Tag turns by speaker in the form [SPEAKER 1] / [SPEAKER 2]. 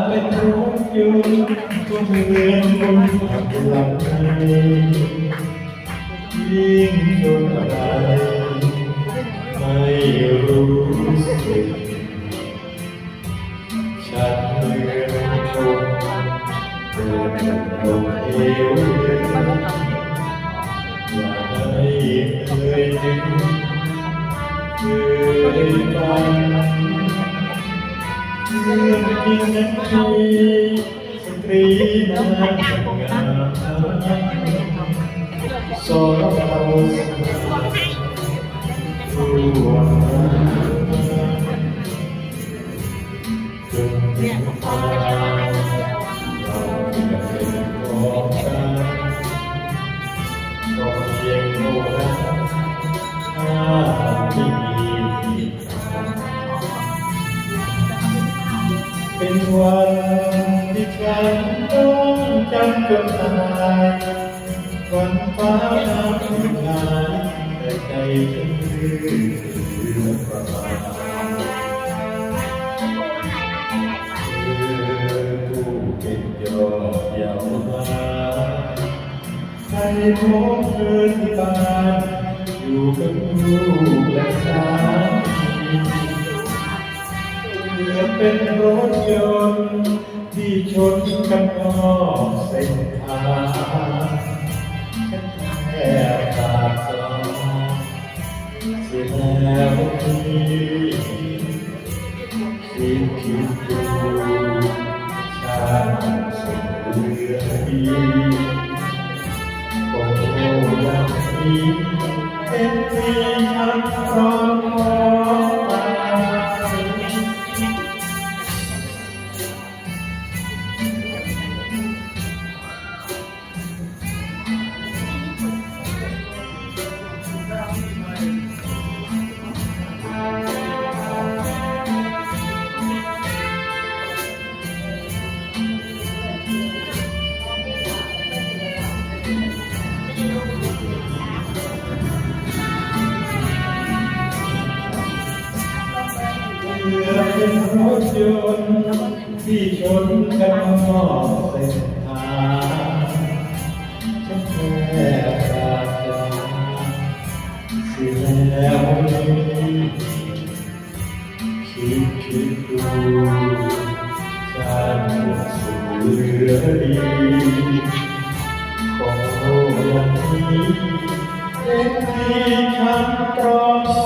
[SPEAKER 1] เป็นรถยนต์ก็เหมือนคนขับหลังยิ่งชนอะไรไม่รู้สึกฉันเหมือนคนเดินลงเหวอย่าให้เคยนึกเคยฝันเรื่องที่นั้นมีสตรีนางงามสอนเราทั่วจนถึงทางเราจะเป็นของกันก็เพียงโน้นถ้าไม่มีเป็นวันที่ฉันต้องจำจนตายวันฟ้าน้ำทุกงานแต่ใจฉันคือประมาทผู้เป็นยอดเยาวมาให้พบเธอที่บ้านอยู่กับลูกและสามีเมื่อเป็นรถยนต์ที่ชนกันนอกเส้นทางฉันแค่ขาดสองเสียแล้วที่คิดดูชาติสุดเหลือดีคงโง่อย่างนี้เป็นที่ฉันพร้อมขอไปเมื่อเป็นรถยนต์ที่ชนกันนอกเส้นทางฉันแค่ขาดใจเสียแล้วคิดดูชาติสุดเหลือดีของโลกอย่างนี้เป็นที่ฉันตรอม